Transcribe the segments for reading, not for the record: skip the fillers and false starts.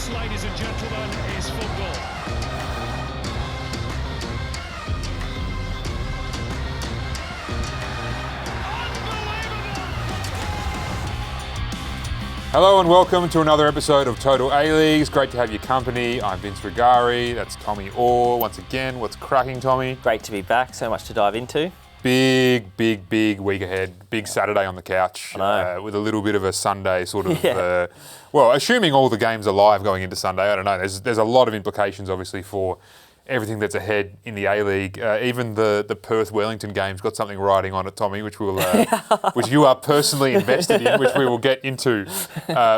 This, ladies and gentlemen, is football. Hello and welcome to another episode of Total A-League. It's great to have your company. I'm Vince Rugari. That's Tommy Oar. Once again, what's cracking, Tommy? Great to be back. So much to dive into. Big week ahead. Big Saturday on the couch with a little bit of a Sunday sort of. Well, assuming all the games are live going into Sunday, I don't know. There's a lot of implications, obviously, for everything that's ahead in the A-League. Even the Perth-Wellington game's got something riding on it, Tommy, which which you are personally invested in, which we will get into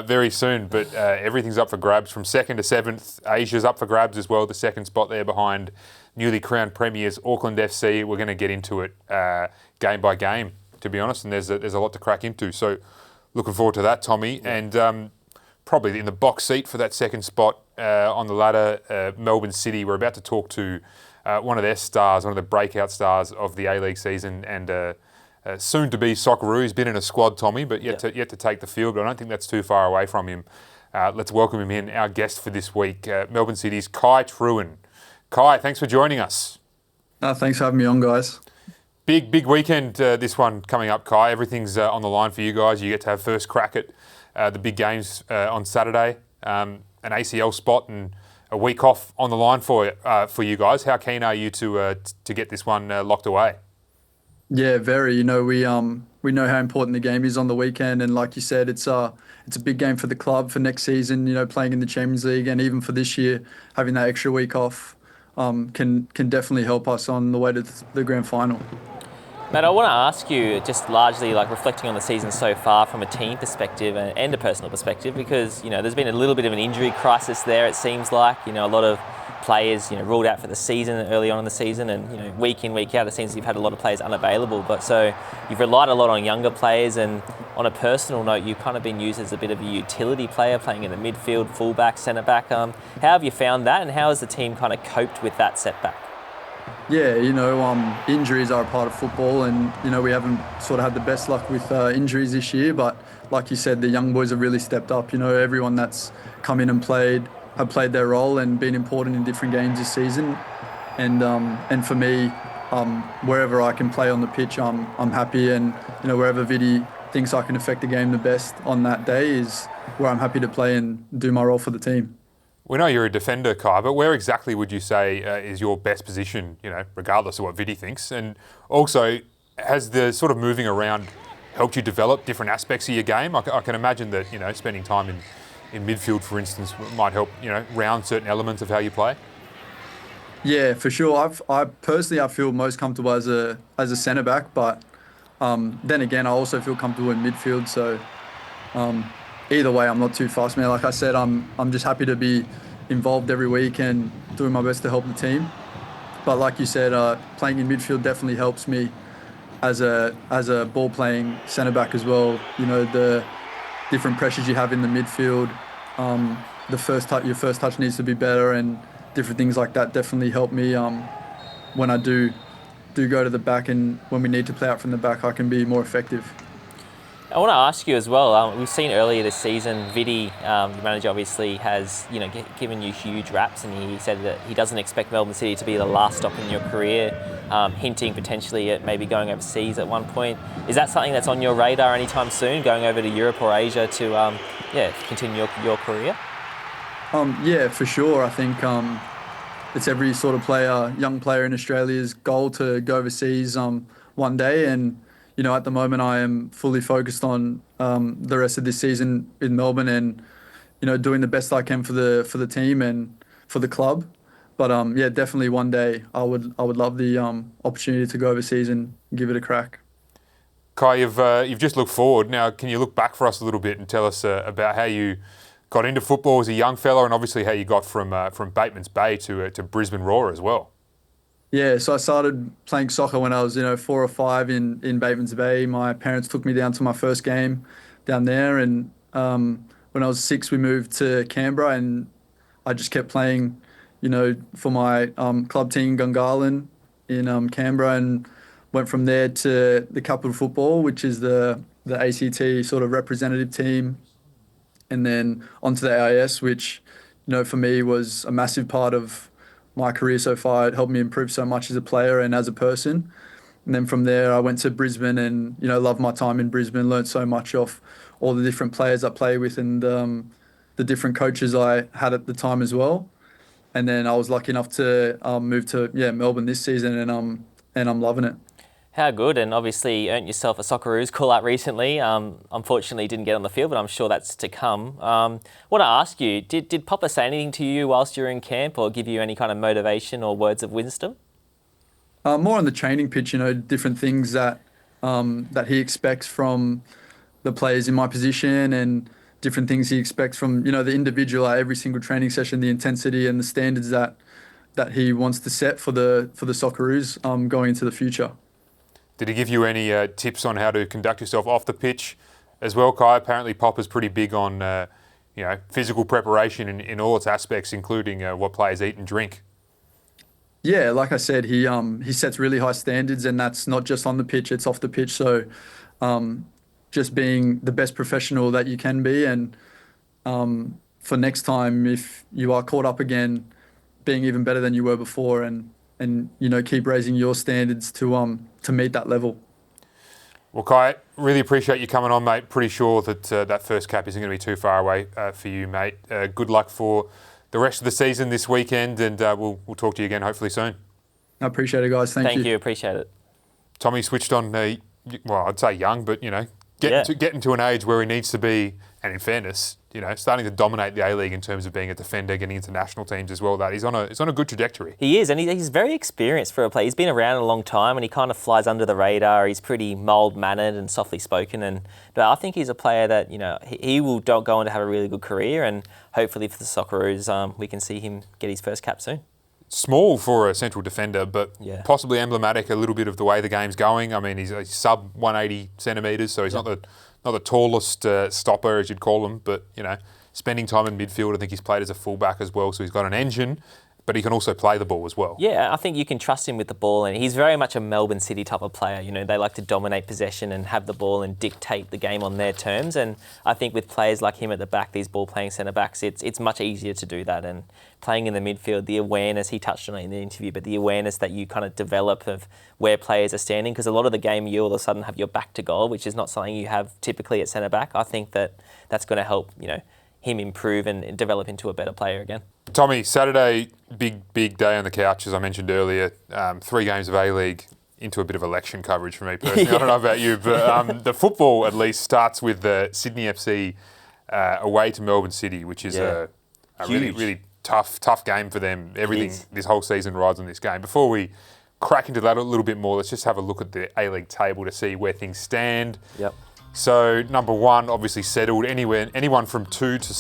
very soon. But everything's up for grabs from 2nd to 7th. Asia's up for grabs as well, the second spot there behind newly crowned premiers Auckland FC. We're going to get into it game by game, to be honest, and there's a lot to crack into. So looking forward to that, Tommy. And probably in the box seat for that second spot on the ladder, Melbourne City. We're about to talk to one of their stars, one of the breakout stars of the A-League season, and soon to be Socceroo. He's been in a squad, Tommy, but yet to take the field. But I don't think that's too far away from him. Let's welcome him in, our guest for this week, Melbourne City's Kai Trewin. Kai, thanks for joining us. Thanks for having me on, guys. Big weekend, this one coming up, Kai. Everything's on the line for you guys. You get to have first crack at the big games on Saturday. An ACL spot and a week off on the line for you guys. How keen are you to get this one locked away? Yeah, very. You know, we know how important the game is on the weekend, and like you said, it's a big game for the club for next season. You know, playing in the Champions League, and even for this year, having that extra week off can definitely help us on the way to the grand final. Matt, I want to ask you, just largely like reflecting on the season so far from a team perspective and a personal perspective, because, you know, there's been a little bit of an injury crisis there, it seems like. You know, a lot of players, you know, ruled out for the season early on in the season, and, you know, week in, week out, it seems you've had a lot of players unavailable. But so you've relied a lot on younger players, and on a personal note, you've kind of been used as a bit of a utility player, playing in the midfield, fullback, centre-back. How have you found that, and how has the team kind of coped with that setback? Yeah, you know, injuries are a part of football, and, you know, we haven't sort of had the best luck with injuries this year, but like you said, the young boys have really stepped up. You know, everyone that's come in and have played their role and been important in different games this season. And for me, wherever I can play on the pitch, I'm happy, and, you know, wherever Vidi thinks I can affect the game the best on that day is where I'm happy to play and do my role for the team. We know you're a defender, Kai, but where exactly would you say is your best position, you know, regardless of what Vidi thinks? And also, has the sort of moving around helped you develop different aspects of your game? I can imagine that, you know, spending time in midfield, for instance, might help, you know, round certain elements of how you play. Yeah, for sure. I personally feel most comfortable as a centre back, but then again, I also feel comfortable in midfield. So either way, I'm not too fast, man. Like I said, I'm just happy to be involved every week and doing my best to help the team. But like you said, playing in midfield definitely helps me as a ball playing centre back as well. You know, the different pressures you have in the midfield, your first touch needs to be better, and different things like that definitely help me when I do go to the back, and when we need to play out from the back, I can be more effective. I want to ask you as well, we've seen earlier this season, Vidi, your manager, obviously has, you know, given you huge raps, and he said that he doesn't expect Melbourne City to be the last stop in your career, hinting potentially at maybe going overseas at one point. Is that something that's on your radar anytime soon, going over to Europe or Asia to continue your career? Yeah, for sure. I think it's every sort of young player in Australia's goal to go overseas one day, and, you know, at the moment I am fully focused on the rest of this season in Melbourne, and, you know, doing the best I can for the team and for the club. But yeah, definitely one day I would love the opportunity to go overseas and give it a crack. Kai, you've just looked forward. Now, can you look back for us a little bit and tell us about how you got into football as a young fella, and obviously how you got from Batemans Bay to Brisbane Roar as well? Yeah, so I started playing soccer when I was, 4 or 5 in Batemans Bay. My parents took me down to my first game down there, and when I was 6, we moved to Canberra, and I just kept playing, for my club team, Gungahlin, in Canberra, and went from there to the Capital Football, which is the ACT sort of representative team, and then onto the AIS, which, for me was a massive part of my career so far. It helped me improve so much as a player and as a person. And then from there, I went to Brisbane and, loved my time in Brisbane, learned so much off all the different players I play with and the different coaches I had at the time as well. And then I was lucky enough to move to Melbourne this season, and I'm loving it. How good, and obviously you earned yourself a Socceroos call-up recently. Unfortunately, you didn't get on the field, but I'm sure that's to come. Want to ask you, did Popper say anything to you whilst you were in camp or give you any kind of motivation or words of wisdom? More on the training pitch, different things that he expects from the players in my position and different things he expects from, the individual at every single training session, the intensity and the standards that he wants to set for the Socceroos going into the future. Did he give you any tips on how to conduct yourself off the pitch as well, Kai? Apparently Popper's pretty big on, physical preparation in all its aspects, including what players eat and drink. Yeah, like I said, he sets really high standards, and that's not just on the pitch, it's off the pitch. So just being the best professional that you can be, and for next time, if you are caught up again, being even better than you were before, and keep raising your standards to meet that level. Well, Kai, really appreciate you coming on, mate. Pretty sure that that first cap isn't going to be too far away for you, mate. Good luck for the rest of the season this weekend, and we'll talk to you again hopefully soon. I appreciate it, guys. Thank you. Thank you, appreciate it. Tommy switched on, I'd say young, but, getting to an age where he needs to be, and in fairness, starting to dominate the A-League in terms of being a defender, getting into national teams as well. That he's on a good trajectory. He is, and he's very experienced for a player. He's been around a long time, and he kind of flies under the radar. He's pretty mild-mannered and softly spoken, but I think he's a player that he will go on to have a really good career, and hopefully for the Socceroos, we can see him get his first cap soon. Small for a central defender, but yeah, possibly emblematic a little bit of the way the game's going. I mean, he's sub 180 centimetres, so he's not the tallest stopper, as you'd call him, but, spending time in midfield, I think he's played as a fullback as well, so he's got an engine, but he can also play the ball as well. Yeah, I think you can trust him with the ball, and he's very much a Melbourne City type of player. They like to dominate possession and have the ball and dictate the game on their terms, and I think with players like him at the back, these ball-playing centre-backs, it's much easier to do that, and playing in the midfield, the awareness, he touched on it in the interview, but the awareness that you kind of develop of where players are standing, because a lot of the game you all of a sudden have your back to goal, which is not something you have typically at centre-back. I think that's going to help, him improve and develop into a better player again. Tommy, Saturday, big day on the couch, as I mentioned earlier. 3 games of A-League, into a bit of election coverage for me personally. Yeah. I don't know about you, but the football at least starts with the Sydney FC away to Melbourne City, which is a really, really tough game for them. Everything this whole season rides on this game. Before we crack into that a little bit more, let's just have a look at the A-League table to see where things stand. Yep. So number 1, obviously settled. Anyone from 2 to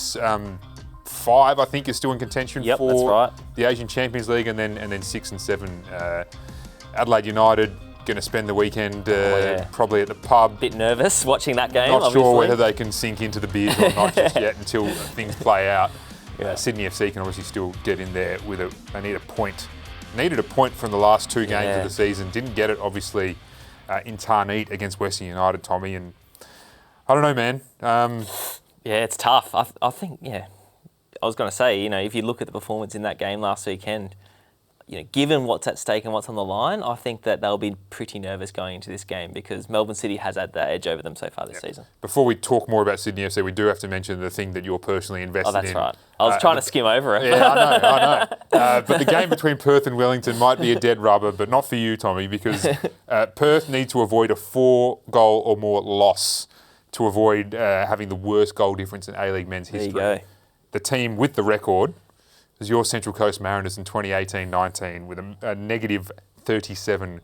5, I think, is still in contention for that's right. the Asian Champions League, and then 6 and 7. Adelaide United going to spend the weekend probably at the pub. Bit nervous watching that game. Not obviously. sure whether they can sink into the beers or not just yet until things play out. Sydney FC can obviously still get in there with they need a point. Needed a point from the last 2 games of the season. Didn't get it, obviously, in Tarneet against Western United, Tommy. And I don't know, man. It's tough. I think, I was going to say, if you look at the performance in that game last weekend, given what's at stake and what's on the line, I think that they'll be pretty nervous going into this game because Melbourne City has had that edge over them so far this season. Before we talk more about Sydney FC, we do have to mention the thing that you're personally invested in. Oh, that's right. I was trying to skim over it. Yeah, I know. But the game between Perth and Wellington might be a dead rubber, but not for you, Tommy, because Perth need to avoid a 4-goal or more loss to avoid having the worst goal difference in A-League men's history. There you go. The team with the record is your Central Coast Mariners in 2018-19 with a negative 37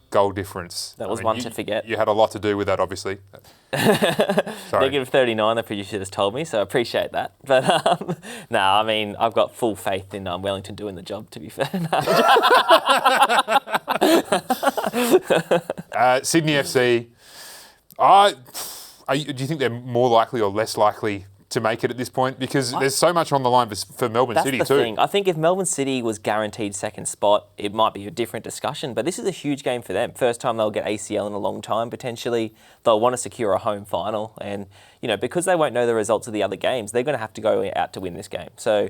goal difference. That was one to forget. You had a lot to do with that, obviously. Negative 39, the producer just told me, so I appreciate that. But I've got full faith in Wellington doing the job, to be fair. Sydney FC, do you think they're more likely or less likely to make it at this point? Because there's so much on the line for Melbourne City too. That's the thing. I think if Melbourne City was guaranteed second spot, it might be a different discussion. But this is a huge game for them. First time they'll get ACL in a long time, potentially. They'll want to secure a home final. And, because they won't know the results of the other games, they're going to have to go out to win this game. So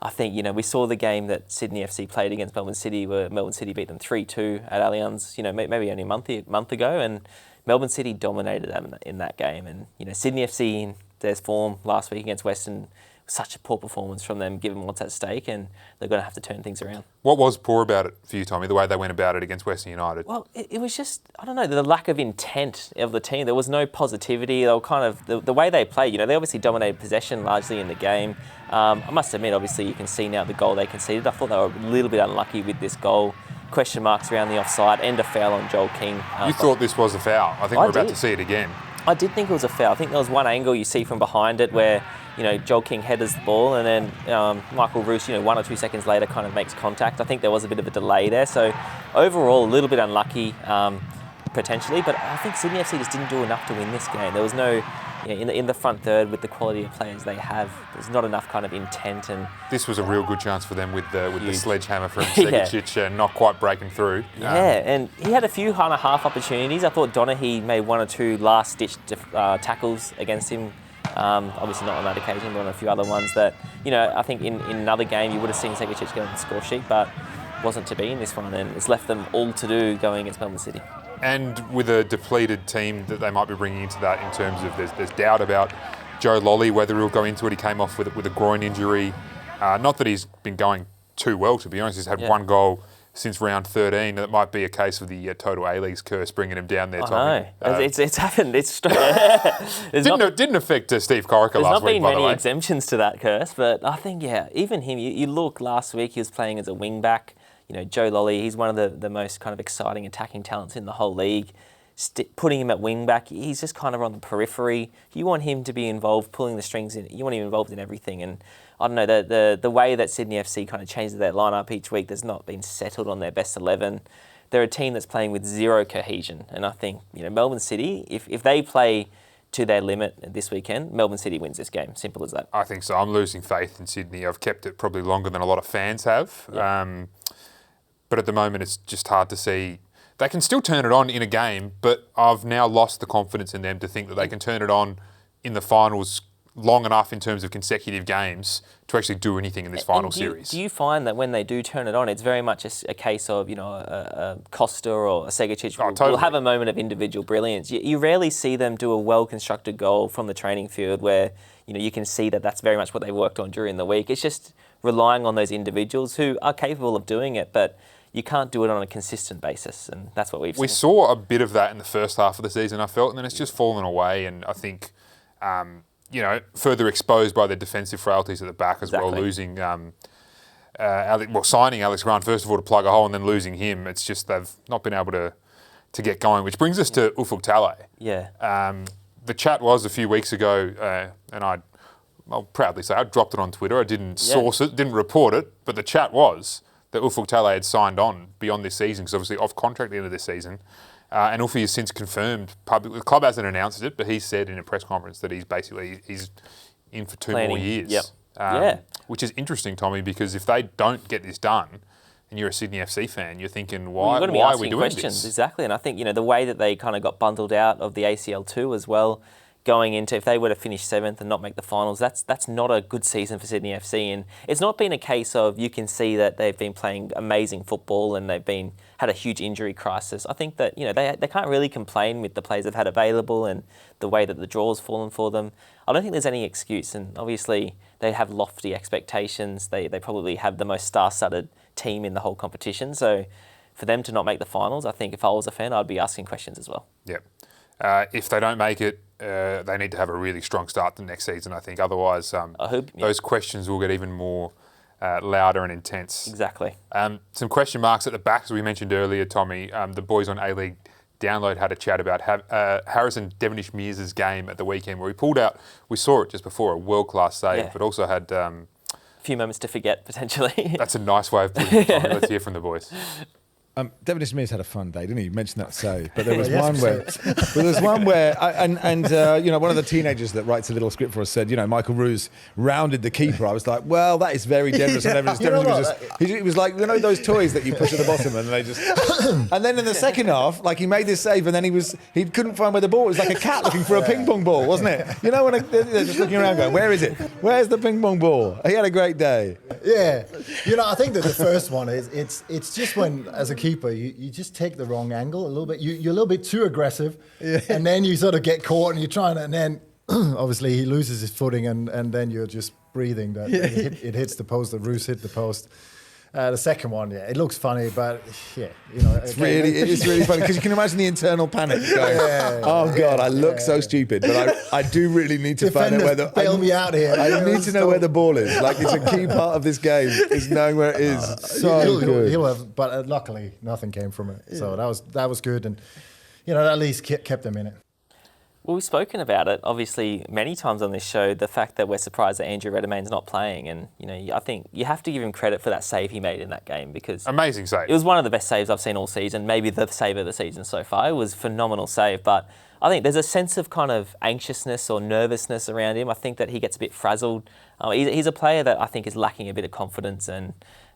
I think, we saw the game that Sydney FC played against Melbourne City, where Melbourne City beat them 3-2 at Allianz, maybe only a month ago. And Melbourne City dominated them in that game. And, Sydney FC in their form last week against Western, such a poor performance from them given what's at stake, and they're going to have to turn things around. What was poor about it for you, Tommy, the way they went about it against Western United? Well, it was just, I don't know, the lack of intent of the team. There was no positivity. They were kind of, the way they played, they obviously dominated possession largely in the game. I must admit, obviously, you can see now the goal they conceded. I thought they were a little bit unlucky with this goal. Question marks around the offside and a foul on Joel King. You thought this was a foul. I think we're about to see it again. I did think it was a foul. I think there was one angle you see from behind it where, Joel King headers the ball and then Michael Roos, 1 or 2 seconds later kind of makes contact. I think there was a bit of a delay there. So overall, a little bit unlucky potentially, but I think Sydney FC just didn't do enough to win this game. There was no, in the front third with the quality of players they have, there's not enough kind of intent. And this was a real good chance for them with the sledgehammer from Stajcic not quite breaking through. Yeah, and he had a few kind of half opportunities. I thought Donaghy made 1 or 2 last-ditch tackles against him. Obviously not on that occasion, but on a few other ones that, I think in another game you would have seen Stajcic get on the score sheet, but wasn't to be in this one, and it's left them all to do going against Melbourne City. And with a depleted team that they might be bringing into that in terms of there's doubt about Joe Lolley, whether he'll go into it. He came off with a groin injury. Not that he's been going too well, to be honest. He's had 1 goal since round 13. That might be a case of the total A-League's curse bringing him down there, Tommy. It's happened. It's didn't affect Steve Corica last week, by the way. There's not been many exemptions to that curse, but I think, even him, you look last week, he was playing as a wing-back. Joe Lolley, he's one of the most kind of exciting attacking talents in the whole league. Putting him at wing-back, he's just kind of on the periphery. You want him to be involved, pulling the strings in. You want him involved in everything. And I don't know, the way that Sydney FC kind of changes their lineup each week, there's not been settled on their best 11. They're a team that's playing with zero cohesion. And I think, Melbourne City, if they play to their limit this weekend, Melbourne City wins this game. Simple as that. I think so. I'm losing faith in Sydney. I've kept it probably longer than a lot of fans have. Yeah. But at the moment, it's just hard to see. They can still turn it on in a game, but I've now lost the confidence in them to think that they can turn it on in the finals long enough in terms of consecutive games to actually do anything in this final series. Do you find that when they do turn it on, it's very much a case of, a Costa or a Stajcic will have a moment of individual brilliance. You rarely see them do a well-constructed goal from the training field where, you can see that that's very much what they worked on during the week. It's just relying on those individuals who are capable of doing it, but you can't do it on a consistent basis, and that's what we've seen. We saw a bit of that in the first half of the season, I felt, and then it's just fallen away, and I think, further exposed by their defensive frailties at the back as well, losing, signing Alex Grant, first of all, to plug a hole, and then losing him. It's just they've not been able to get going, which brings us to Uffuk Talay. Yeah. The chat was a few weeks ago, and I'll proudly say I dropped it on Twitter. I didn't source it, didn't report it, but the chat was that Uffuk Talay had signed on beyond this season, because obviously off contract at the end of this season. And Uffy has since confirmed publicly. The club hasn't announced it, but he said in a press conference that he's in for 2 more years. Which is interesting, Tommy, because if they don't get this done, and you're a Sydney FC fan, you're thinking, why are we doing questions? this? Exactly, and I think the way that they kind of got bundled out of the ACL2 as well, going into, if they were to finish 7th and not make the finals, that's not a good season for Sydney FC. And it's not been a case of, you can see that they've been playing amazing football and they've had a huge injury crisis. I think that they can't really complain with the players they've had available and the way that the draw's fallen for them. I don't think there's any excuse, and obviously they have lofty expectations. They probably have the most star-studded team in the whole competition. So for them to not make the finals, I think if I was a fan, I'd be asking questions as well. Yep. If they don't make it, they need to have a really strong start the next season, I think. Otherwise, those questions will get even more louder and intense. Exactly. Some question marks at the back, as we mentioned earlier, Tommy. The boys on A-League Download had a chat about Harrison Devonish-Mir's game at the weekend, where he pulled out, we saw it just before, a world-class save, but also had... a few moments to forget, potentially. That's a nice way of putting it, Tommy. Let's hear from the boys. Devonish-Mir's had a fun day, didn't he? You mentioned that save, but there was one where, one of the teenagers that writes a little script for us said, Michael Roos rounded the keeper. I was like, well, that is very generous. And he was like, those toys that you push at the bottom and they just. And then in the second half, like he made this save and then he couldn't find where the ball was. It was like a cat looking for a ping pong ball, wasn't it? When they're just looking around going, where is it? Where's the ping pong ball? He had a great day. Yeah, I think that the first one is it's just when as a keeper you just take the wrong angle a little bit. You're a little bit too aggressive, and then you sort of get caught and you're trying, and then obviously he loses his footing, and then you're just breathing that it hits the post. The Roos hit the post. The second one, it looks funny, but it's really funny because you can imagine the internal panic going, oh God, I look so stupid, but I do really need to find out where the bail me out here. I need to know where the ball is. Like it's a key part of this game is knowing where it is. Good. He'll have, but luckily nothing came from it. So that was good, and at least kept them in it. Well, we've spoken about it, obviously, many times on this show, the fact that we're surprised that Andrew Redmayne's not playing. And, I think you have to give him credit for that save he made in that game because... Amazing save. It was one of the best saves I've seen all season, maybe the save of the season so far. It was a phenomenal save, but I think there's a sense of kind of anxiousness or nervousness around him. I think that he gets a bit frazzled. He's a player that I think is lacking a bit of confidence and,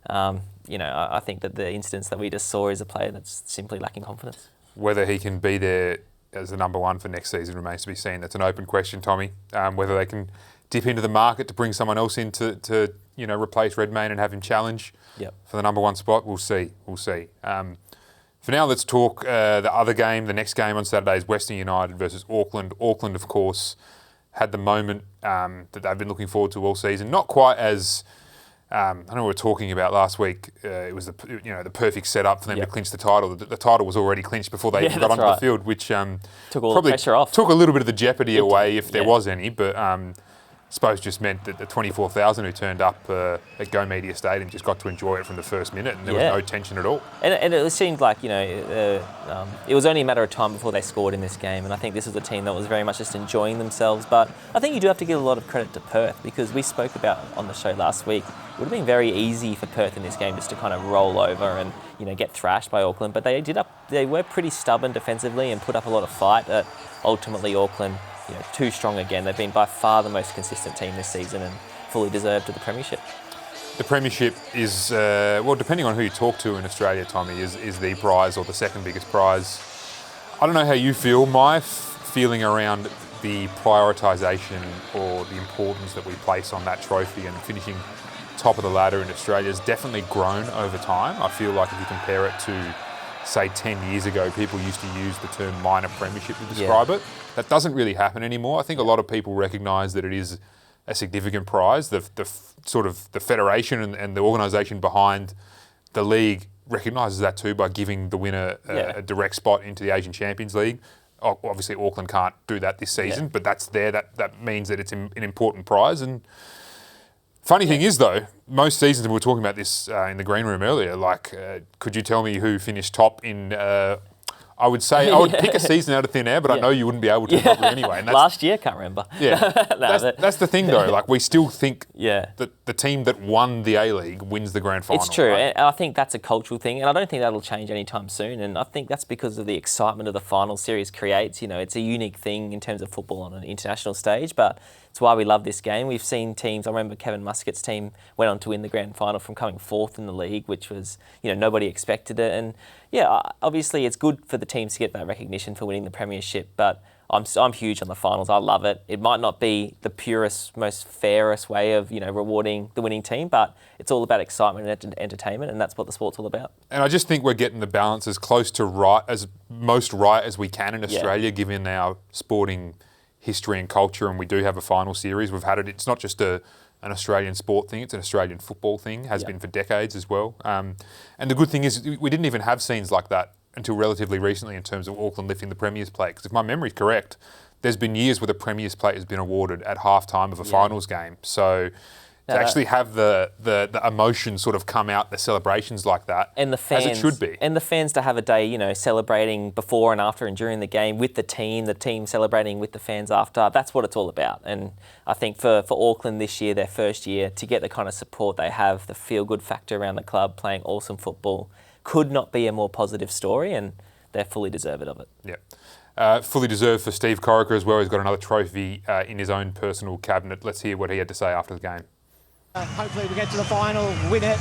I think that the instance that we just saw is a player that's simply lacking confidence. Whether he can be there as the number one for next season remains to be seen. That's an open question, Tommy. Whether they can dip into the market to bring someone else in to replace Redmayne and have him challenge for the number one spot, we'll see. For now, let's talk the other game. The next game on Saturday is Western United versus Auckland. Auckland, of course, had the moment that they've been looking forward to all season. Not quite as... I know we were talking about last week. It was the perfect setup for them to clinch the title. The title was already clinched before they even got onto the field, which took all the pressure off. Took a little bit of the jeopardy away if there was any. But I suppose just meant that the 24,000 who turned up at Go Media Stadium just got to enjoy it from the first minute, and there was no tension at all. And it seemed like it was only a matter of time before they scored in this game. And I think this was a team that was very much just enjoying themselves. But I think you do have to give a lot of credit to Perth because we spoke about on the show last week. It would have been very easy for Perth in this game just to kind of roll over and get thrashed by Auckland, but they were pretty stubborn defensively and put up a lot of fight. Ultimately, Auckland, too strong again. They've been by far the most consistent team this season and fully deserved to the Premiership. The Premiership is, depending on who you talk to in Australia, Tommy, is the prize or the second biggest prize. I don't know how you feel. My feeling around the prioritisation or the importance that we place on that trophy and finishing top of the ladder in Australia has definitely grown over time. I feel like if you compare it to, say, 10 years ago, people used to use the term minor premiership to describe it. That doesn't really happen anymore. I think a lot of people recognise that it is a significant prize. The federation and the organisation behind the league recognises that too by giving the winner a direct spot into the Asian Champions League. Obviously, Auckland can't do that this season, but that's there. That means that it's an important prize. And funny thing is, though, most seasons, and we were talking about this in the green room earlier, could you tell me who finished top in... I would say I would pick a season out of thin air, but I know you wouldn't be able to probably anyway. And last year, can't remember. That's the thing, though. We still think that the team that won the A-League wins the grand final. It's true, right? and I think that's a cultural thing, and I don't think that'll change anytime soon. And I think that's because of the excitement of the final series creates. It's a unique thing in terms of football on an international stage, but it's why we love this game. We've seen teams. I remember Kevin Muscat's team went on to win the grand final from coming fourth in the league, which was nobody expected it. And obviously it's good for the teams to get that recognition for winning the premiership, but I'm huge on the finals. I love it. It might not be the purest, most fairest way of rewarding the winning team, but it's all about excitement and entertainment, and that's what the sport's all about. And I just think we're getting the balance as close to right as we can in Australia, given our sporting history and culture, and we do have a final series. We've had it. It's not just an Australian sport thing, it's an Australian football thing, has been for decades as well. And the good thing is we didn't even have scenes like that until relatively recently in terms of Auckland lifting the Premier's plate. Because if my memory's correct, there's been years where the Premier's plate has been awarded at half-time of a finals game. So to actually have the emotion sort of come out, the celebrations like that, and the fans, as it should be. And the fans to have a day, celebrating before and after and during the game with the team celebrating with the fans after, that's what it's all about. And I think for Auckland this year, their first year, to get the kind of support they have, the feel-good factor around the club, playing awesome football, could not be a more positive story, and they're fully deserved of it. Yeah. Fully deserved for Steve Corica as well. He's got another trophy in his own personal cabinet. Let's hear what he had to say after the game. Hopefully we get to the final, win it.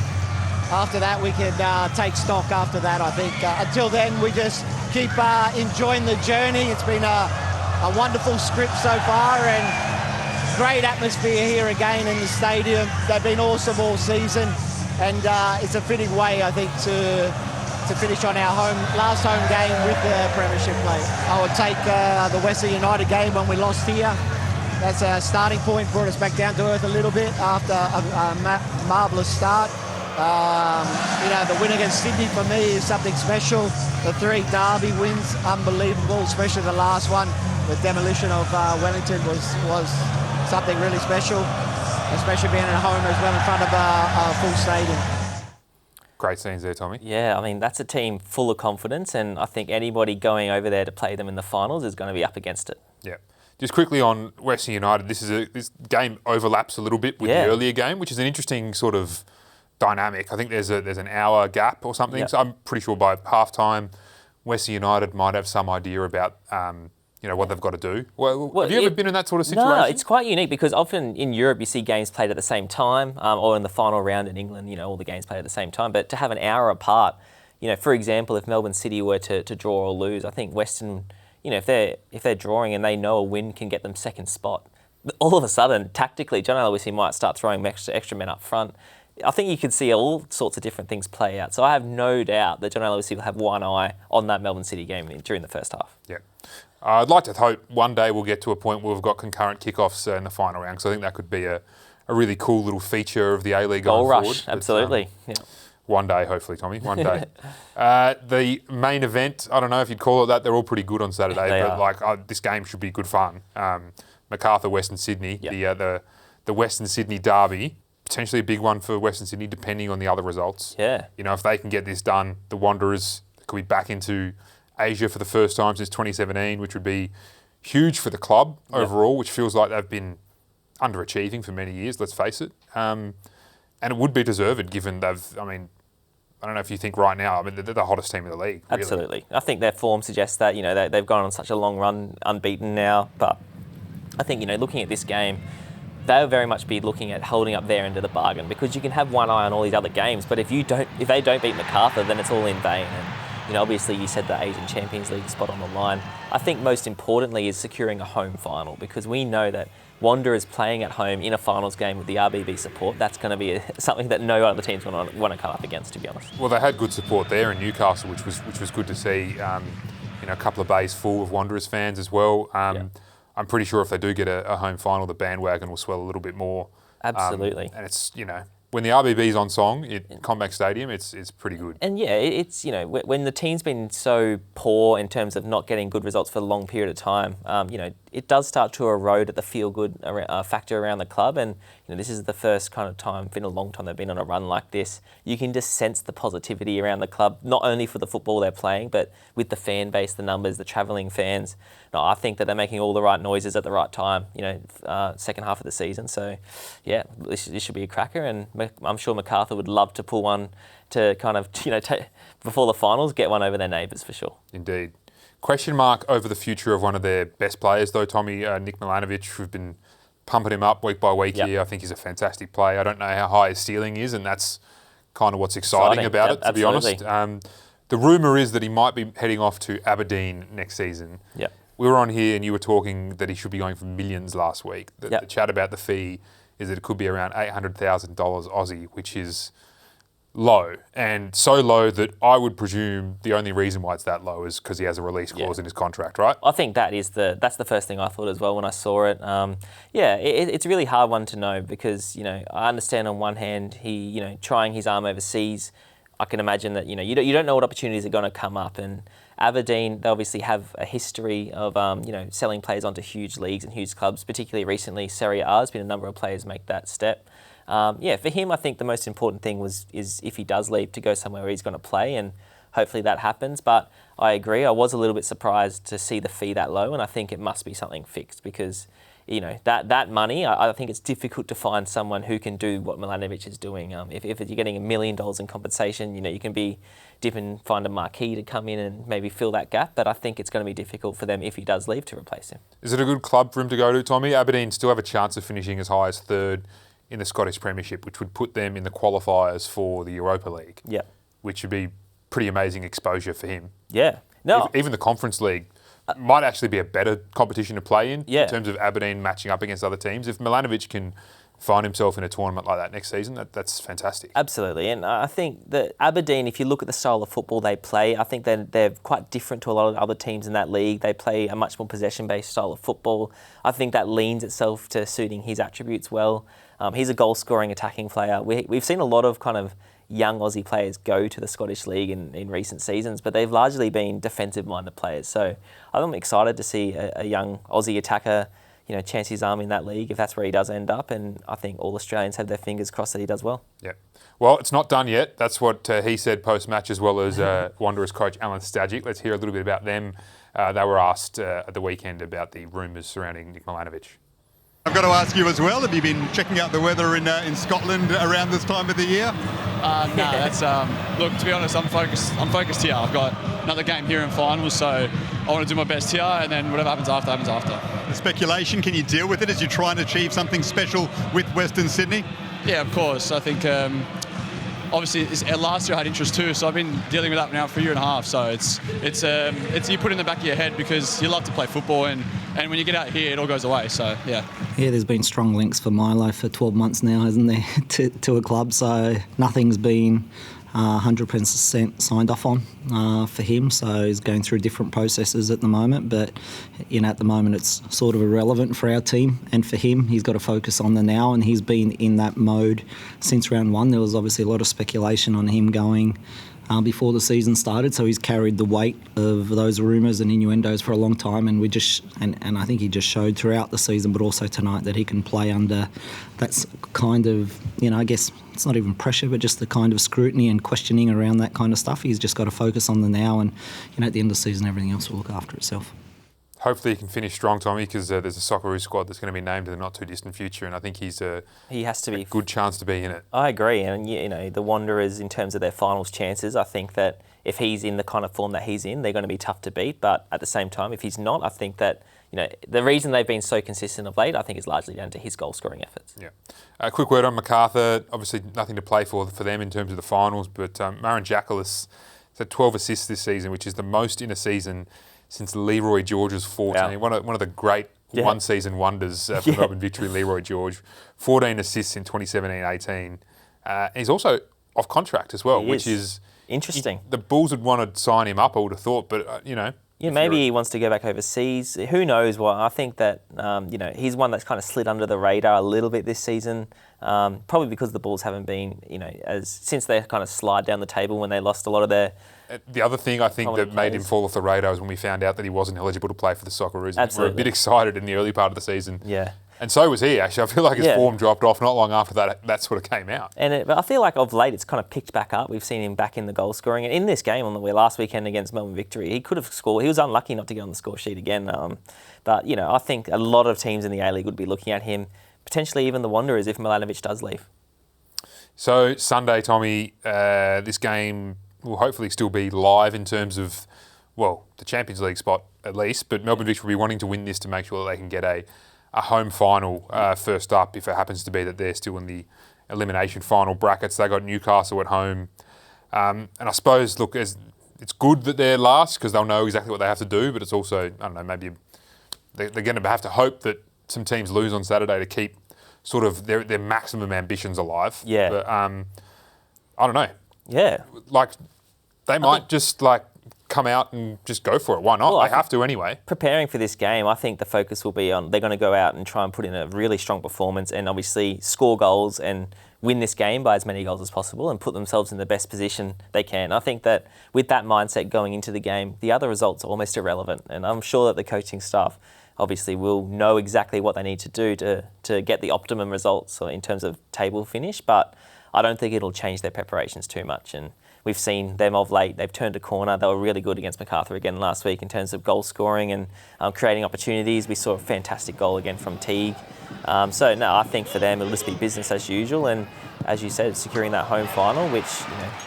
After that, we can take stock after that, I think. Until then, we just keep enjoying the journey. It's been a wonderful script so far, and great atmosphere here again in the stadium. They've been awesome all season, and it's a fitting way, I think, to finish on our last home game with the Premiership play. I would take the Western United game when we lost here. That's a starting point, brought us back down to earth a little bit after a marvellous start. The win against Sydney for me is something special. The 3 derby wins, unbelievable, especially the last one. The demolition of Wellington was something really special, especially being at home as well in front of a full stadium. Great scenes there, Tommy. Yeah, I mean, that's a team full of confidence, and I think anybody going over there to play them in the finals is going to be up against it. Yeah. Just quickly on Western United, this game overlaps a little bit with the earlier game, which is an interesting sort of dynamic. I think there's an hour gap or something, so I'm pretty sure by halftime, Western United might have some idea about what they've got to do. Well, have you ever been in that sort of situation? No, it's quite unique because often in Europe you see games played at the same time, or in the final round in England, all the games played at the same time. But to have an hour apart, for example, if Melbourne City were to draw or lose, I think Western, if they're drawing and they know a win can get them second spot, all of a sudden, tactically, John Aloisi might start throwing extra men up front. I think you could see all sorts of different things play out. So I have no doubt that John Aloisi will have one eye on that Melbourne City game during the first half. Yeah. I'd like to hope one day we'll get to a point where we've got concurrent kickoffs in the final round, because I think that could be a really cool little feature of the A-League going forward. Goal rush, absolutely. One day, hopefully, Tommy, one day. The main event, I don't know if you'd call it that, they're all pretty good on Saturday, but this game should be good fun. Macarthur, Western Sydney, the Western Sydney derby, potentially a big one for Western Sydney, depending on the other results. Yeah. If they can get this done, the Wanderers could be back into Asia for the first time since 2017, which would be huge for the club overall, which feels like they've been underachieving for many years, let's face it. And it would be deserved given I don't know if you think right now, they're the hottest team in the league. Really. Absolutely. I think their form suggests that, they've gone on such a long run unbeaten now. But I think, looking at this game, they'll very much be looking at holding up their end of the bargain, because you can have one eye on all these other games, but if they don't beat Macarthur, then it's all in vain. And obviously you said the Asian Champions League spot on the line. I think most importantly is securing a home final, because we know that Wanderers playing at home in a finals game with the RBB support, that's going to be something that no other teams want to come up against, to be honest. Well, they had good support there in Newcastle, which was good to see. A couple of bays full of Wanderers fans as well. I'm pretty sure if they do get a home final, the bandwagon will swell a little bit more. Absolutely. And it's, when the RBB's on song at Combank Stadium, it's pretty good. And it's, when the team's been so poor in terms of not getting good results for a long period of time, it does start to erode at the feel-good factor around the club. And, this is the first kind of time, in a long time they've been on a run like this. You can just sense the positivity around the club, not only for the football they're playing, but with the fan base, the numbers, the travelling fans. No, I think that they're making all the right noises at the right time, second half of the season. So, this should be a cracker. And I'm sure Macarthur would love to pull one to kind of, before the finals, get one over their neighbours for sure. Indeed. Question mark over the future of one of their best players, though, Tommy, Nick Milanovic. We've been pumping him up week by week here. I think he's a fantastic player. I don't know how high his ceiling is, and that's kind of what's exciting about it, to be honest. The rumour is that he might be heading off to Aberdeen next season. Yep. We were on here and you were talking that he should be going for millions last week. The chat about the fee is that it could be around $800,000 Aussie, which is low, and so low that I would presume the only reason why it's that low is because he has a release clause in his contract, right? I think that's the first thing I thought as well when I saw it. It's a really hard one to know, because I understand on one hand he trying his arm overseas. I can imagine that you don't know what opportunities are going to come up, and Aberdeen, they obviously have a history of selling players onto huge leagues and huge clubs. Particularly recently, Serie A has been a number of players make that step. For him, I think the most important thing is if he does leave, to go somewhere where he's going to play, and hopefully that happens. But I agree, I was a little bit surprised to see the fee that low, and I think it must be something fixed, because that money, I think it's difficult to find someone who can do what Milanovic is doing. If you're getting $1 million in compensation, you can be dip and find a marquee to come in and maybe fill that gap. But I think it's going to be difficult for them if he does leave to replace him. Is it a good club for him to go to, Tommy? Aberdeen still have a chance of finishing as high as third in the Scottish Premiership, which would put them in the qualifiers for the Europa League. Yeah. Which would be pretty amazing exposure for him. Yeah. No. Even the Conference League might actually be a better competition to play in terms of Aberdeen matching up against other teams. If Milanovic can find himself in a tournament like that next season, that's fantastic. Absolutely. And I think that Aberdeen, if you look at the style of football they play, I think they're quite different to a lot of other teams in that league. They play a much more possession-based style of football. I think that leans itself to suiting his attributes well. He's a goal-scoring attacking player. We've seen a lot of kind of young Aussie players go to the Scottish League in recent seasons, but they've largely been defensive-minded players. So I'm excited to see a young Aussie attacker chance his arm in that league if that's where he does end up, and I think all Australians have their fingers crossed that he does well. Yeah. Well, it's not done yet. That's what he said post-match, as well as Wanderers coach Arne Slot. Let's hear a little bit about them. They were asked at the weekend about the rumours surrounding Nick Milanovic. I've got to ask you as well, have you been checking out the weather in Scotland around this time of the year? No, that's look, to be honest, I'm focused here. I've got another game here in finals, so I want to do my best here, and then whatever happens after. The speculation, can you deal with it as you try and achieve something special with Western Sydney? Yeah, of course. I think obviously last year I had interest too, so I've been dealing with that now for a year and a half. So it's you put it in the back of your head because you love to play football, and when you get out here, it all goes away. So yeah. Yeah, there's been strong links for Milo for 12 months now, hasn't there, to a club. So nothing's been 100% signed off on for him. So he's going through different processes at the moment. But at the moment it's sort of irrelevant for our team and for him. He's got to focus on the now, and he's been in that mode since round one. There was obviously a lot of speculation on him going before the season started, so he's carried the weight of those rumours and innuendos for a long time, and and I think he just showed throughout the season, but also tonight, that he can play under that kind of, I guess it's not even pressure, but just the kind of scrutiny and questioning around that kind of stuff. He's just got to focus on the now, and at the end of the season, everything else will look after itself. Hopefully he can finish strong, Tommy, because there's a Socceroo squad that's going to be named in the not-too-distant future, and I think he has to be a good chance to be in it. I agree, and the Wanderers, in terms of their finals chances, I think that if he's in the kind of form that he's in, they're going to be tough to beat, but at the same time, if he's not, I think that the reason they've been so consistent of late, I think, is largely down to his goal-scoring efforts. Yeah. A quick word on MacArthur. Obviously, nothing to play for them in terms of the finals, but Marin Jakolis has had 12 assists this season, which is the most in a season since Leroy George's 14. Yeah. One of the great one-season wonders for Melbourne Victory, Leroy George. 14 assists in 2017-18. He's also off contract as well, which is interesting. The Bulls would want to sign him up, I would have thought, but Yeah, maybe he wants to go back overseas. Who knows what? I think that, he's one that's kind of slid under the radar a little bit this season, probably because the Bulls haven't been, since they kind of slide down the table when they lost a lot of their... The other thing I think that made him fall off the radar was when we found out that he wasn't eligible to play for the Socceroos. Absolutely. We were a bit excited in the early part of the season. Yeah. And so was he, actually. I feel like his form dropped off not long after that sort of came out. But I feel like of late it's kind of picked back up. We've seen him back in the goal scoring. And in this game last weekend against Melbourne Victory, he could have scored. He was unlucky not to get on the score sheet again. But I think a lot of teams in the A-League would be looking at him, potentially even the Wanderers if Milanovic does leave. So Sunday, Tommy, this game will hopefully still be live in terms of, the Champions League spot at least. But Melbourne Victory will be wanting to win this to make sure that they can get a home final first up, if it happens to be that they're still in the elimination final brackets. They got Newcastle at home. And I suppose, it's good that they're last because they'll know exactly what they have to do, but it's also, I don't know, maybe they're going to have to hope that some teams lose on Saturday to keep sort of their maximum ambitions alive. Yeah. But I don't know. Yeah. They might just come out and just go for it. Why not? They have to anyway. Preparing for this game, I think the focus will be on, they're going to go out and try and put in a really strong performance and obviously score goals and win this game by as many goals as possible and put themselves in the best position they can. I think that with that mindset going into the game, the other results are almost irrelevant. And I'm sure that the coaching staff obviously will know exactly what they need to do to get the optimum results in terms of table finish, but I don't think it'll change their preparations too much. And we've seen them of late. They've turned a corner. They were really good against Macarthur again last week in terms of goal scoring and creating opportunities. We saw a fantastic goal again from Teague. So no, I think for them it'll just be business as usual. And as you said, securing that home final, which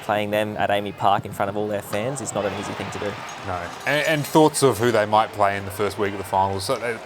playing them at Amy Park in front of all their fans is not an easy thing to do. No. And thoughts of who they might play in the first week of the finals. So they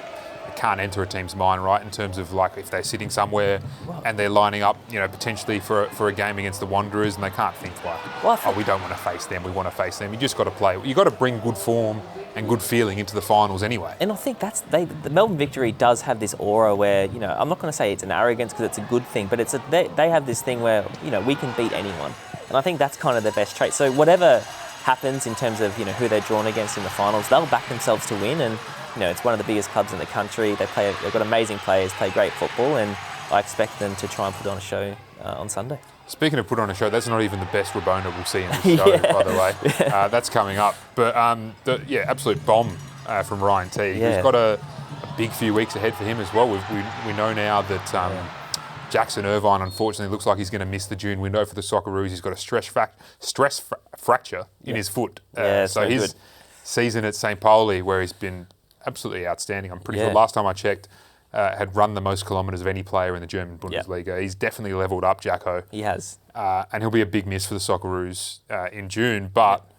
can't enter a team's mind, right, in terms of like if they're sitting somewhere and they're lining up, potentially for a game against the Wanderers, and they can't think like, we don't want to face them, we want to face them. You just got to play. You got to bring good form and good feeling into the finals anyway. And I think the Melbourne Victory does have this aura where, I'm not going to say it's an arrogance because it's a good thing, but they have this thing where, we can beat anyone. And I think that's kind of their best trait. So whatever happens in terms of, who they're drawn against in the finals, they'll back themselves to win. And, it's one of the biggest clubs in the country. They've got amazing players, play great football, and I expect them to try and put on a show on Sunday. Speaking of put on a show, that's not even the best Rabona we'll see in this show, by the way. That's coming up. But, absolute bomb from Ryan Teague. He's got a big few weeks ahead for him as well. We know now that Jackson Irvine, unfortunately, looks like he's going to miss the June window for the Socceroos. He's got a stress fracture in his foot. So his season at St. Pauli, where he's been absolutely outstanding. I'm pretty sure last time I checked, had run the most kilometres of any player in the German Bundesliga. He's definitely levelled up, Jacko. He has. And he'll be a big miss for the Socceroos in June. But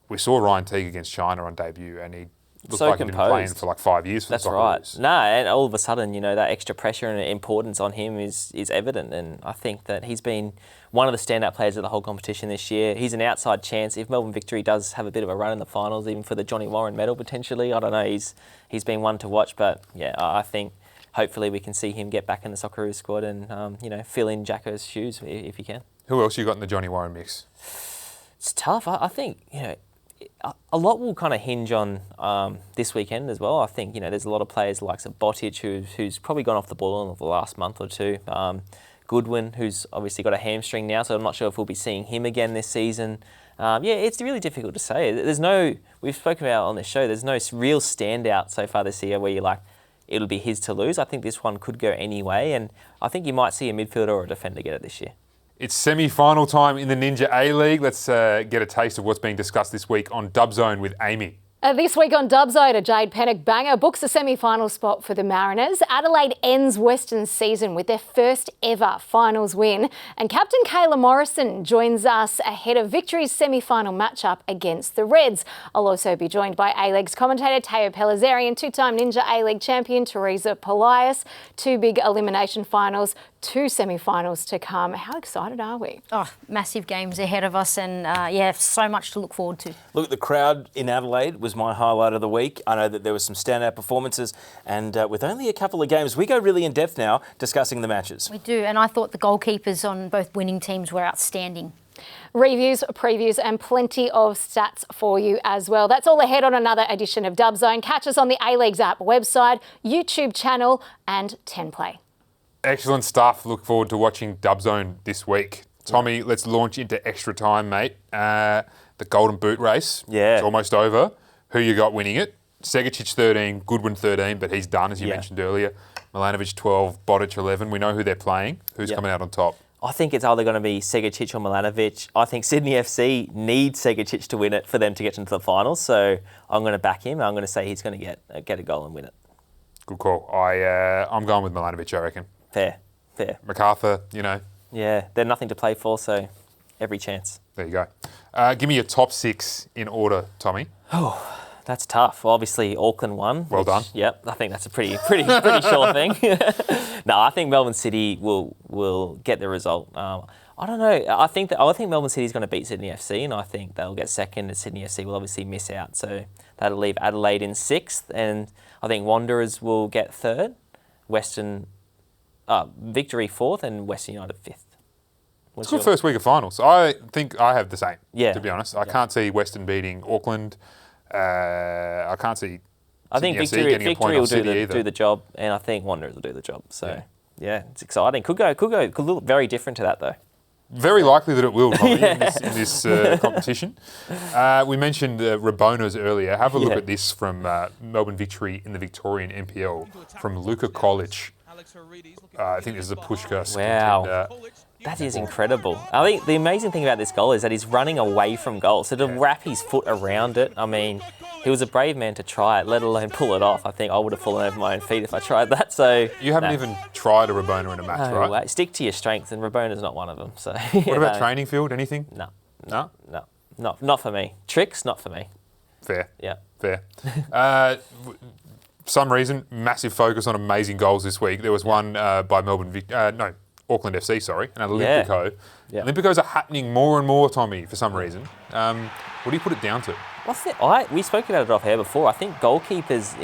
we saw Ryan Teague against China on debut, and he looked like he'd been playing for like 5 years for the Socceroos. That's right. No, and all of a sudden, that extra pressure and importance on him is evident. And I think that he's been one of the standout players of the whole competition this year. He's an outside chance. If Melbourne Victory does have a bit of a run in the finals, even for the Johnny Warren medal potentially, I don't know, he's been one to watch. But yeah, I think hopefully we can see him get back in the Socceroos squad and, fill in Jacko's shoes if he can. Who else you got in the Johnny Warren mix? It's tough. I think, a lot will kind of hinge on this weekend as well. I think, there's a lot of players like Botic who's probably gone off the ball in the last month or two. Goodwin, who's obviously got a hamstring now, so I'm not sure if we'll be seeing him again this season. It's really difficult to say. We've spoken about on this show, there's no real standout so far this year where you're like, it'll be his to lose. I think this one could go any way, and I think you might see a midfielder or a defender get it this year. It's semi-final time in the Ninja A-League. Let's get a taste of what's being discussed this week on Dub Zone with Amy. This week on Dub Zone, a Jade Pennock banger books a semi-final spot for the Mariners. Adelaide ends Western's season with their first ever finals win. And Captain Kayla Morrison joins us ahead of Victory's semi-final matchup against the Reds. I'll also be joined by A-League's commentator Teo Pellizzeri and two-time Ninja A-League champion Teresa Polias. 2 big elimination finals, 2 semi-finals to come. How excited are we? Oh, massive games ahead of us and, so much to look forward to. Look, the crowd in Adelaide was my highlight of the week. I know that there were some standout performances and with only a couple of games, we go really in depth now discussing the matches. We do, and I thought the goalkeepers on both winning teams were outstanding. Reviews, previews and plenty of stats for you as well. That's all ahead on another edition of Dub Zone. Catch us on the A-League's app, website, YouTube channel and 10Play. Excellent stuff. Look forward to watching Dub Zone this week. Tommy, let's launch into extra time, mate. The Golden Boot race. Yeah. It's almost over. Who you got winning it? Stajcic 13, Goodwin 13, but he's done, as you mentioned earlier. Milanovic 12, Botic 11. We know who they're playing. Who's coming out on top? I think it's either going to be Stajcic or Milanovic. I think Sydney FC needs Stajcic to win it for them to get into the finals. So I'm going to back him. I'm going to say he's going to get a goal and win it. Good call. I'm going with Milanovic, I reckon. Fair. MacArthur, Yeah, they're nothing to play for, so every chance. There you go. Give me your top 6 in order, Tommy. Oh, that's tough. Obviously, Auckland won. Well done. Yep, I think that's a pretty sure thing. No, I think Melbourne City will get the result. I don't know. I think Melbourne City is going to beat Sydney FC, and I think they'll get second, and Sydney FC will obviously miss out. So that'll leave Adelaide in 6th, and I think Wanderers will get 3rd, Victory 4th, and Western United 5th. It's a good first week of finals. I think I have the same, to be honest. I can't see Western beating Auckland. I can't see I think Victory will do the job, and I think Wanderers will do the job. So, yeah it's exciting. Could look very different to that, though. Very likely that it will, Tommy, in this competition. We mentioned Rabona's earlier. Have a look at this from Melbourne Victory in the Victorian MPL from Luca College. I think this is a Pushka. Wow. That is incredible. I think the amazing thing about this goal is that he's running away from goal. So to wrap his foot around it, I mean, he was a brave man to try it, let alone pull it off. I think I would have fallen over my own feet if I tried that. So you haven't even tried a Rabona in a match, right? Way. Stick to your strengths, and Rabona's not one of them. So what about training field? Anything? No, not for me. Tricks, not for me. Fair. Yeah. Fair. Some reason, massive focus on amazing goals this week. There was one by Auckland FC, sorry, and Olimpico. Yeah. Olimpico's are happening more and more, Tommy, for some reason. What do you put it down to? We spoke about it off air before. I think goalkeepers,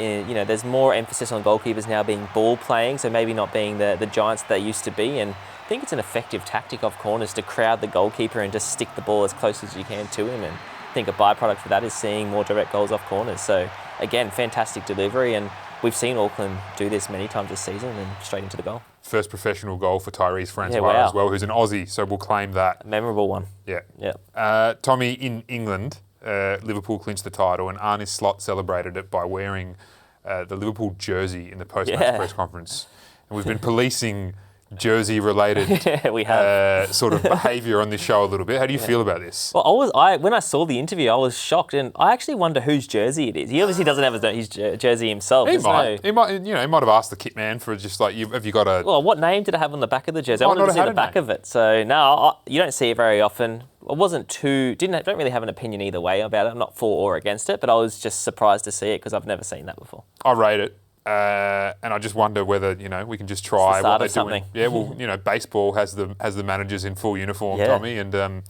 there's more emphasis on goalkeepers now being ball playing, so maybe not being the giants that they used to be. And I think it's an effective tactic off corners to crowd the goalkeeper and just stick the ball as close as you can to him. And I think a byproduct for that is seeing more direct goals off corners. So again, fantastic delivery, and we've seen Auckland do this many times this season and straight into the goal. First professional goal for Tyrese France as well, who's an Aussie, so we'll claim that. A memorable one. Yeah. Tommy, in England, Liverpool clinched the title, and Arne Slot celebrated it by wearing the Liverpool jersey in the post-match press conference. And we've been policing jersey-related we have. sort of behaviour on this show a little bit. How do you feel about this? Well, when I saw the interview, I was shocked, and I actually wonder whose jersey it is. He obviously doesn't have his jersey himself. He might have asked the kit man for just like, have you got a? Well, what name did it have on the back of the jersey? I wanted to see the back of it. So no, you don't see it very often. I don't really have an opinion either way about it. I'm not for or against it, but I was just surprised to see it because I've never seen that before. I rate it. And I just wonder whether we can just try what they're doing. Yeah, well, baseball has the managers in full uniform, Tommy, and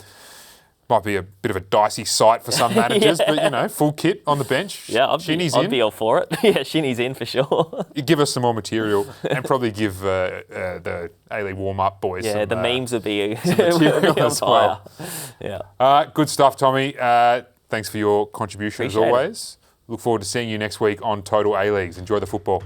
might be a bit of a dicey sight for some managers, but full kit on the bench. Yeah, I'd be all for it. Yeah, Shinny's in for sure. You give us some more material, and probably give the A-League warm-up boys. Yeah, the memes would be some material as well. Yeah. Good stuff, Tommy. Thanks for your contribution as always. Look forward to seeing you next week on Total A-Leagues. Enjoy the football.